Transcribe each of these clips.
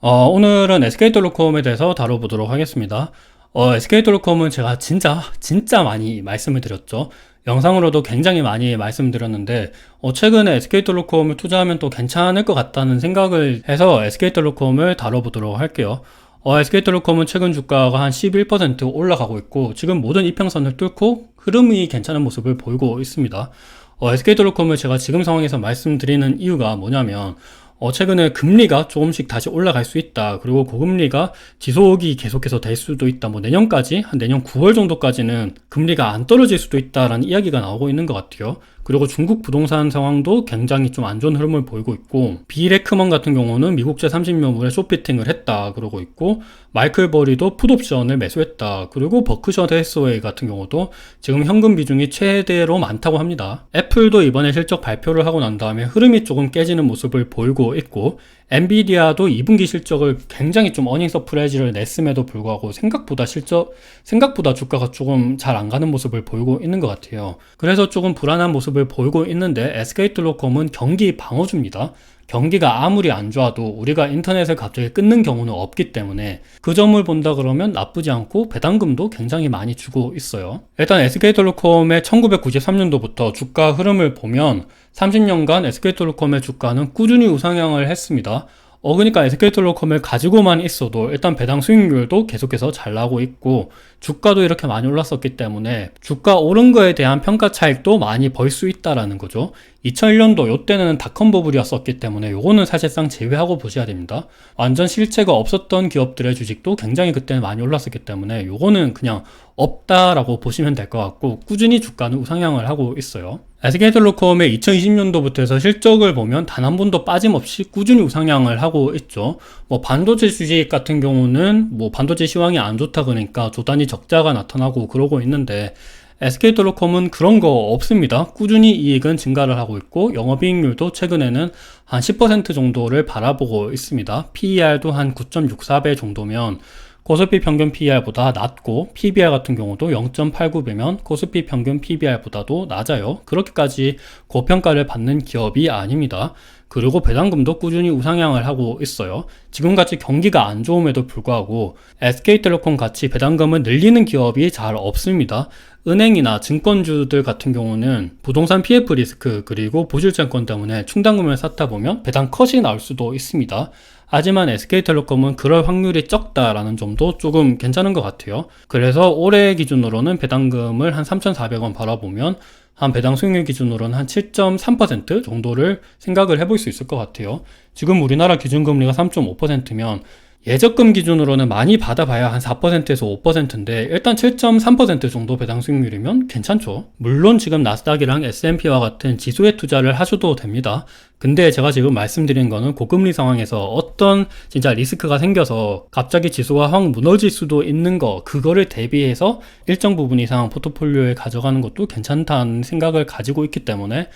오늘은 SK텔레콤에 대해서 다뤄보도록 하겠습니다. SK텔레콤은 제가 진짜 많이 말씀을 드렸죠. 영상으로도 굉장히 많이 말씀드렸는데, 최근에 SK텔레콤을 투자하면 또 괜찮을 것 같다는 생각을 해서 SK텔레콤을 다뤄보도록 할게요. SK텔레콤은 최근 주가가 한 11% 올라가고 있고, 지금 모든 이평선을 뚫고 흐름이 괜찮은 모습을 보이고 있습니다. SK텔레콤을 제가 지금 상황에서 말씀드리는 이유가 뭐냐면, 최근에 금리가 조금씩 다시 올라갈 수 있다. 그리고 고금리가 지속이 계속해서 될 수도 있다. 뭐 내년까지, 한 내년 9월 정도까지는 금리가 안 떨어질 수도 있다라는 이야기가 나오고 있는 것 같아요. 그리고 중국 부동산 상황도 굉장히 좀 안 좋은 흐름을 보이고 있고, 비레크먼 같은 경우는 미국제 30년물에 숏피팅을 했다 그러고 있고, 마이클 버리도 풋옵션을 매수했다. 그리고 버크셔 해서웨이 같은 경우도 지금 현금 비중이 최대로 많다고 합니다. 애플도 이번에 실적 발표를 하고 난 다음에 흐름이 조금 깨지는 모습을 보이고 있고, 엔비디아도 2분기 실적을 굉장히 좀 어닝 서프라이즈를 냈음에도 불구하고 생각보다 주가가 조금 잘 안 가는 모습을 보이고 있는 것 같아요. 그래서 조금 불안한 모습을 보이고 있는데, SK텔레콤은 경기 방어주입니다. 경기가 아무리 안 좋아도 우리가 인터넷을 갑자기 끊는 경우는 없기 때문에 그 점을 본다 그러면 나쁘지 않고, 배당금도 굉장히 많이 주고 있어요. 일단 SK텔레콤의 1993년도부터 주가 흐름을 보면 30년간 SK텔레콤의 주가는 꾸준히 우상향을 했습니다. 그러니까 SK텔레콤을 가지고만 있어도 일단 배당 수익률도 계속해서 잘 나오고 있고, 주가도 이렇게 많이 올랐었기 때문에 주가 오른 거에 대한 평가 차익도 많이 벌 수 있다라는 거죠. 2001년도 요때는 닷컴 버블이었었기 때문에 요거는 사실상 제외하고 보셔야 됩니다. 완전 실체가 없었던 기업들의 주식도 굉장히 그때는 많이 올랐었기 때문에 요거는 그냥 없다라고 보시면 될 것 같고, 꾸준히 주가는 우상향을 하고 있어요. SK텔레콤의 2020년도부터 해서 실적을 보면 단 한 번도 빠짐없이 꾸준히 우상향을 하고 있죠. 뭐 반도체 주식 같은 경우는 뭐 반도체 시황이 안 좋다 그러니까 조단위 적자가 나타나고 그러고 있는데, SK텔레콤은 그런 거 없습니다. 꾸준히 이익은 증가를 하고 있고, 영업이익률도 최근에는 한 10% 정도를 바라보고 있습니다. PER도 한 9.64배 정도면 코스피 평균 PER보다 낮고, PBR 같은 경우도 0.89배면 코스피 평균 PBR보다도 낮아요. 그렇게까지 고평가를 받는 기업이 아닙니다. 그리고 배당금도 꾸준히 우상향을 하고 있어요. 지금같이 경기가 안 좋음에도 불구하고 SK텔레콤 같이 배당금을 늘리는 기업이 잘 없습니다. 은행이나 증권주들 같은 경우는 부동산 PF 리스크 그리고 보실증권 때문에 충당금을 쌓다 보면 배당 컷이 나올 수도 있습니다. 하지만 SK텔레콤은 그럴 확률이 적다라는 점도 조금 괜찮은 것 같아요. 그래서 올해 기준으로는 배당금을 한 3,400원 바라보면 한 배당 수익률 기준으로는 한 7.3% 정도를 생각을 해볼 수 있을 것 같아요. 지금 우리나라 기준금리가 3.5%면 예적금 기준으로는 많이 받아봐야 한 4%에서 5%인데 일단 7.3% 정도 배당 수익률이면 괜찮죠. 물론 지금 나스닥이랑 S&P와 같은 지수에 투자를 하셔도 됩니다. 근데 제가 지금 말씀드린 거는 고금리 상황에서 어떤 진짜 리스크가 생겨서 갑자기 지수가 확 무너질 수도 있는 거, 그거를 대비해서 일정 부분 이상 포트폴리오에 가져가는 것도 괜찮다는 생각을 가지고 있기 때문에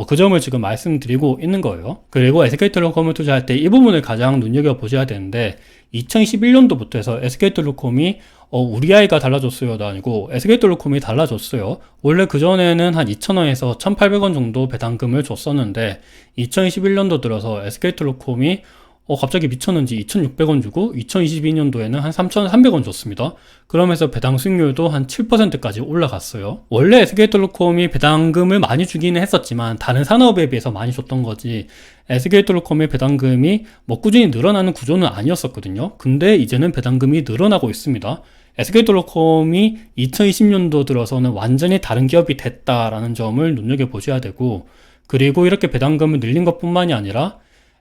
그 점을 지금 말씀드리고 있는 거예요. 그리고 SK텔레콤을 투자할 때 이 부분을 가장 눈여겨보셔야 되는데, 2011년도부터 해서 SK텔레콤이 우리 아이가 달라졌어요도 아니고 SK텔레콤이 달라졌어요. 원래 그전에는 한 2,000원에서 1,800원 정도 배당금을 줬었는데 2021년도 들어서 SK텔레콤이 갑자기 미쳤는지 2,600원 주고 2022년도에는 한 3,300원 줬습니다. 그러면서 배당 수익률도 한 7%까지 올라갔어요. 원래 SK텔레콤이 배당금을 많이 주기는 했었지만 다른 산업에 비해서 많이 줬던 거지, SK텔레콤의 배당금이 뭐 꾸준히 늘어나는 구조는 아니었었거든요. 근데 이제는 배당금이 늘어나고 있습니다. SK텔레콤이 2020년도 들어서는 완전히 다른 기업이 됐다라는 점을 눈여겨보셔야 되고, 그리고 이렇게 배당금을 늘린 것뿐만이 아니라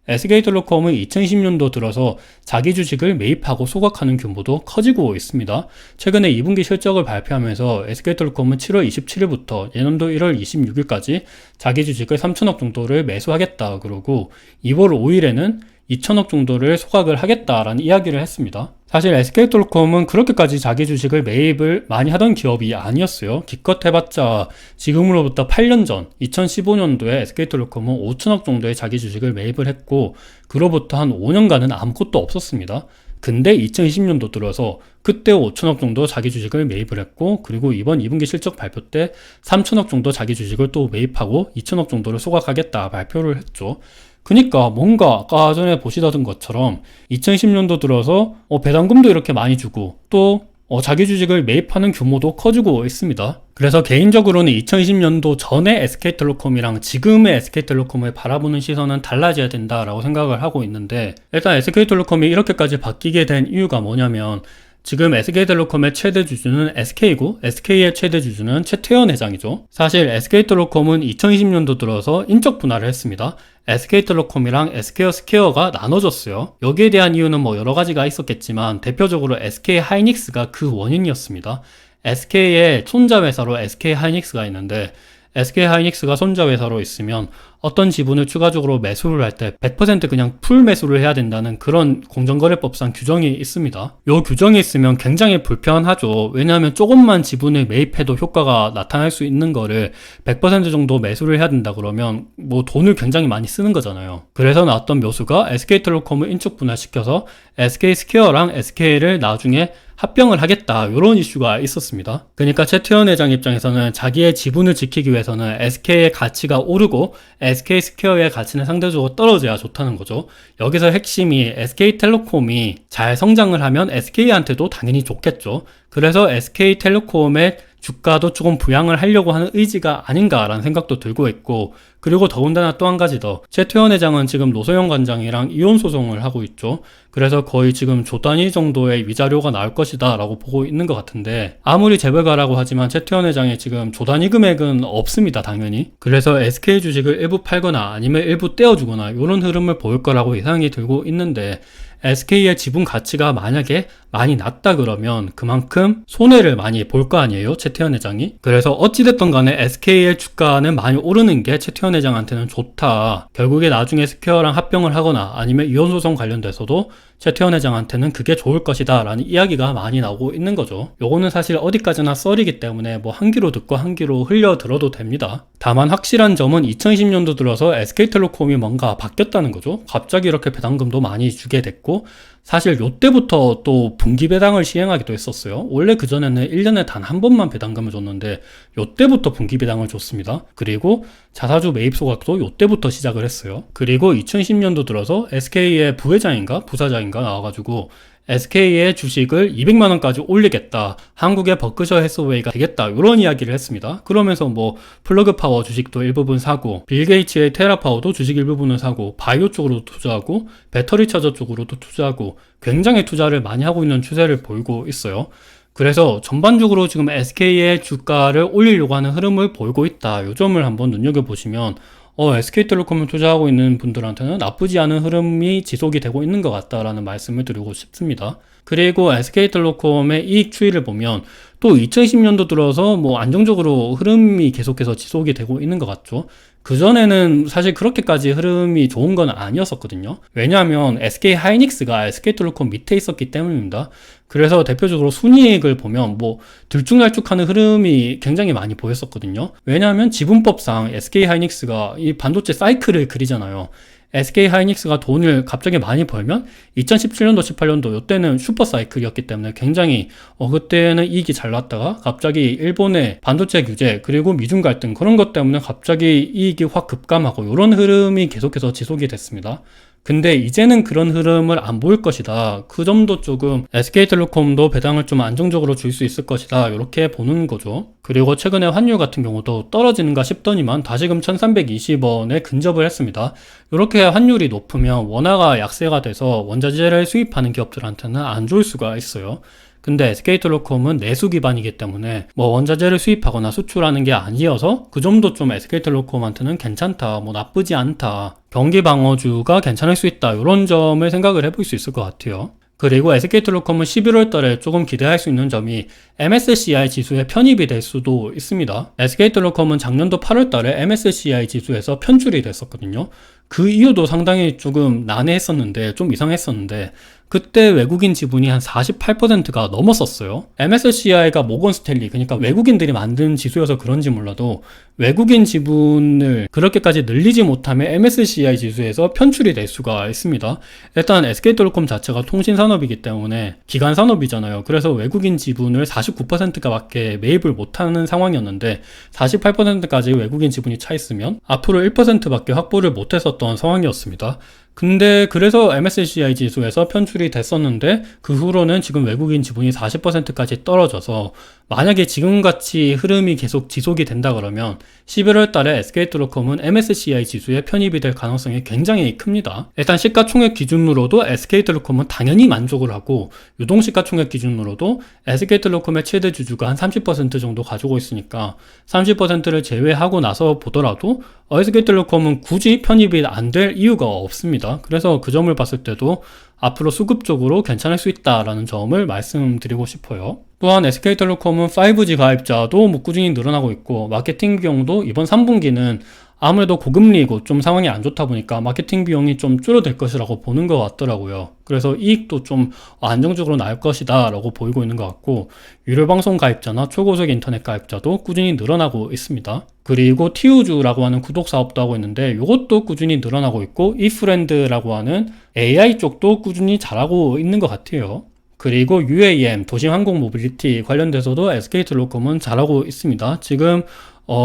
SK텔레콤은 2020년도 들어서 자기 주식을 매입하고 소각하는 규모도 커지고 있습니다. 최근에 2분기 실적을 발표하면서 SK텔레콤은 7월 27일부터 내년도 1월 26일까지 자기 주식을 3천억 정도를 매수하겠다 그러고, 2월 5일에는 2천억 정도를 소각을 하겠다라는 이야기를 했습니다. 사실 SK텔레콤은 그렇게까지 자기 주식을 매입을 많이 하던 기업이 아니었어요. 기껏 해봤자 지금으로부터 8년 전 2015년도에 SK텔레콤은 5천억 정도의 자기 주식을 매입을 했고, 그로부터 한 5년간은 아무것도 없었습니다. 근데 2020년도 들어서 그때 5천억 정도 자기 주식을 매입을 했고, 그리고 이번 2분기 실적 발표 때 3천억 정도 자기 주식을 또 매입하고 2천억 정도를 소각하겠다 발표를 했죠. 그니까 뭔가 아까 전에 보시던 것처럼 2020년도 들어서 배당금도 이렇게 많이 주고 또 자기 주식을 매입하는 규모도 커지고 있습니다. 그래서 개인적으로는 2020년도 전에 SK텔레콤이랑 지금의 SK텔레콤을 바라보는 시선은 달라져야 된다라고 생각을 하고 있는데, 일단 SK텔레콤이 이렇게까지 바뀌게 된 이유가 뭐냐면 지금 SK텔레콤의 최대 주주는 SK고 SK의 최대 주주는 최태원 회장이죠. 사실 SK텔레콤은 2020년도 들어서 인적 분할을 했습니다. SK텔레콤이랑 SK스퀘어가 나눠졌어요. 여기에 대한 이유는 뭐 여러 가지가 있었겠지만 대표적으로 SK하이닉스가 그 원인이었습니다. SK의 손자 회사로 SK하이닉스가 있는데 SK하이닉스가 손자 회사로 있으면 어떤 지분을 추가적으로 매수를 할 때 100% 그냥 풀 매수를 해야 된다는 그런 공정거래법상 규정이 있습니다. 이 규정이 있으면 굉장히 불편하죠. 왜냐하면 조금만 지분을 매입해도 효과가 나타날 수 있는 거를 100% 정도 매수를 해야 된다 그러면 뭐 돈을 굉장히 많이 쓰는 거잖아요. 그래서 나왔던 묘수가 SK텔레콤을 인적 분할시켜서 SK스퀘어랑 SK를 나중에 합병을 하겠다, 이런 이슈가 있었습니다. 그러니까 최태원 회장 입장에서는 자기의 지분을 지키기 위해서는 SK의 가치가 오르고 SK스퀘어의 가치는 상대적으로 떨어져야 좋다는 거죠. 여기서 핵심이 SK텔레콤이 잘 성장을 하면 SK한테도 당연히 좋겠죠. 그래서 SK텔레콤의 주가도 조금 부양을 하려고 하는 의지가 아닌가라는 생각도 들고 있고, 그리고 더군다나 또 한 가지 더, 최태원 회장은 지금 노소영 관장이랑 이혼 소송을 하고 있죠. 그래서 거의 지금 조 단위 정도의 위자료가 나올 것이다 라고 보고 있는 것 같은데, 아무리 재벌가라고 하지만 최태원 회장이 지금 조 단위 금액은 없습니다, 당연히. 그래서 SK 주식을 일부 팔거나 아니면 일부 떼어주거나 이런 흐름을 보일 거라고 예상이 들고 있는데, SK의 지분 가치가 만약에 많이 낮다 그러면 그만큼 손해를 많이 볼 거 아니에요, 최태원 회장이. 그래서 어찌됐든 간에 SK의 주가는 많이 오르는 게 최태원 회장한테는 좋다. 결국에 나중에 스퀘어랑 합병을 하거나 아니면 이혼소송 관련돼서도 최태원 회장한테는 그게 좋을 것이다 라는 이야기가 많이 나오고 있는 거죠. 요거는 사실 어디까지나 썰이기 때문에 뭐 한 귀로 듣고 한 귀로 흘려 들어도 됩니다. 다만 확실한 점은 2020년도 들어서 SK텔레콤이 뭔가 바뀌었다는 거죠. 갑자기 이렇게 배당금도 많이 주게 됐고, 사실 요때부터 또 분기 배당을 시행하기도 했었어요. 원래 그전에는 1년에 단 한 번만 배당금을 줬는데 요때부터 분기 배당을 줬습니다. 그리고 자사주 매입 소각도 요때부터 시작을 했어요. 그리고 2010년도 들어서 SK의 부회장인가 부사장인가 나와가지고 SK의 주식을 200만원까지 올리겠다, 한국의 버크셔 해서웨이가 되겠다, 이런 이야기를 했습니다. 그러면서 뭐 플러그 파워 주식도 일부분 사고, 빌 게이츠의 테라파워도 주식 일부분을 사고, 바이오 쪽으로도 투자하고, 배터리 차저 쪽으로도 투자하고, 굉장히 투자를 많이 하고 있는 추세를 보이고 있어요. 그래서 전반적으로 지금 SK의 주가를 올리려고 하는 흐름을 보이고 있다, 이 점을 한번 눈여겨보시면 SK텔레콤을 투자하고 있는 분들한테는 나쁘지 않은 흐름이 지속이 되고 있는 것 같다라는 말씀을 드리고 싶습니다. 그리고 SK텔레콤의 이익 추이를 보면 또 2020년도 들어서 뭐 안정적으로 흐름이 계속해서 지속이 되고 있는 것 같죠. 그전에는 사실 그렇게까지 흐름이 좋은 건 아니었었거든요. 왜냐하면 SK하이닉스가 SK텔레콤 밑에 있었기 때문입니다. 그래서 대표적으로 순이익을 보면 뭐 들쭉날쭉하는 흐름이 굉장히 많이 보였었거든요. 왜냐하면 지분법상 SK하이닉스가 이 반도체 사이클을 그리잖아요. SK하이닉스가 돈을 갑자기 많이 벌면 2017년도 18년도 이때는 슈퍼사이클이었기 때문에 굉장히 그때는 이익이 잘 났다가 갑자기 일본의 반도체 규제 그리고 미중 갈등 그런 것 때문에 갑자기 이익이 확 급감하고 이런 흐름이 계속해서 지속이 됐습니다. 근데 이제는 그런 흐름을 안 보일 것이다. 그 점도 조금 SK텔레콤도 배당을 좀 안정적으로 줄 수 있을 것이다, 이렇게 보는 거죠. 그리고 최근에 환율 같은 경우도 떨어지는가 싶더니만 다시금 1320원에 근접을 했습니다. 이렇게 환율이 높으면 원화가 약세가 돼서 원자재를 수입하는 기업들한테는 안 좋을 수가 있어요. 근데 SK텔레콤은 내수 기반이기 때문에 뭐 원자재를 수입하거나 수출하는 게 아니어서 그 점도 좀 SK텔레콤한테는 괜찮다, 뭐 나쁘지 않다, 경기 방어주가 괜찮을 수 있다, 이런 점을 생각을 해볼 수 있을 것 같아요. 그리고 SK텔레콤은 11월 달에 조금 기대할 수 있는 점이 MSCI 지수에 편입이 될 수도 있습니다. SK텔레콤은 작년도 8월 달에 MSCI 지수에서 편출이 됐었거든요. 그 이유도 상당히 조금 난해했었는데, 좀 이상했었는데, 그때 외국인 지분이 한 48%가 넘었었어요. MSCI가 모건 스탠리, 그러니까 외국인들이 만든 지수여서 그런지 몰라도 외국인 지분을 그렇게까지 늘리지 못하면 MSCI 지수에서 편출이 될 수가 있습니다. 일단 SK텔레콤 자체가 통신산업이기 때문에 기간산업이잖아요. 그래서 외국인 지분을 49%가 밖에 매입을 못하는 상황이었는데 48%까지 외국인 지분이 차 있으면 앞으로 1%밖에 확보를 못했었던 상황이었습니다. 근데 그래서 MSCI 지수에서 편출이 됐었는데 그 후로는 지금 외국인 지분이 40%까지 떨어져서 만약에 지금같이 흐름이 계속 지속이 된다 그러면 11월 달에 SK텔레콤은 MSCI 지수에 편입이 될 가능성이 굉장히 큽니다. 일단 시가총액 기준으로도 SK텔레콤은 당연히 만족을 하고 유동시가총액 기준으로도 SK텔레콤의 최대 주주가 한 30% 정도 가지고 있으니까 30%를 제외하고 나서 보더라도 SK텔레콤은 굳이 편입이 안 될 이유가 없습니다. 그래서 그 점을 봤을 때도 앞으로 수급적으로 괜찮을 수 있다라는 점을 말씀드리고 싶어요. 또한 SK텔레콤은 5G 가입자도 꾸준히 늘어나고 있고 마케팅 비용도 이번 3분기는 아무래도 고금리이고 좀 상황이 안 좋다 보니까 마케팅 비용이 좀 줄어들 것이라고 보는 것 같더라고요. 그래서 이익도 좀 안정적으로 나올 것이다 라고 보이고 있는 것 같고 유료방송 가입자나 초고속 인터넷 가입자도 꾸준히 늘어나고 있습니다. 그리고 티우즈라고 하는 구독 사업도 하고 있는데 이것도 꾸준히 늘어나고 있고 이프렌드라고 하는 AI 쪽도 꾸준히 잘하고 있는 것 같아요. 그리고 UAM, 도심항공 모빌리티 관련돼서도 SK텔레콤은 잘하고 있습니다. 지금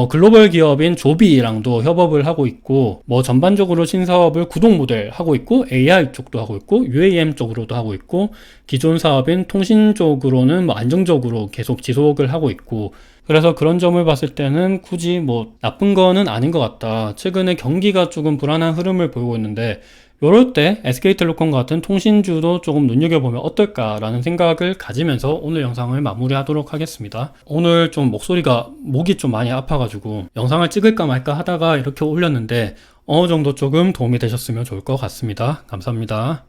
글로벌 기업인 조비랑도 협업을 하고 있고 전반적으로 신사업을 구독 모델 하고 있고 AI 쪽도 하고 있고 UAM 쪽으로도 하고 있고 기존 사업인 통신 쪽으로는 안정적으로 계속 지속을 하고 있고 그래서 그런 점을 봤을 때는 굳이 나쁜 거는 아닌 것 같다. 최근에 경기가 조금 불안한 흐름을 보이고 있는데 이럴 때 SK텔레콤 같은 통신주도 조금 눈여겨보면 어떨까라는 생각을 가지면서 오늘 영상을 마무리하도록 하겠습니다. 오늘 좀 목이 좀 많이 아파가지고 영상을 찍을까 말까 하다가 이렇게 올렸는데 어느 정도 조금 도움이 되셨으면 좋을 것 같습니다. 감사합니다.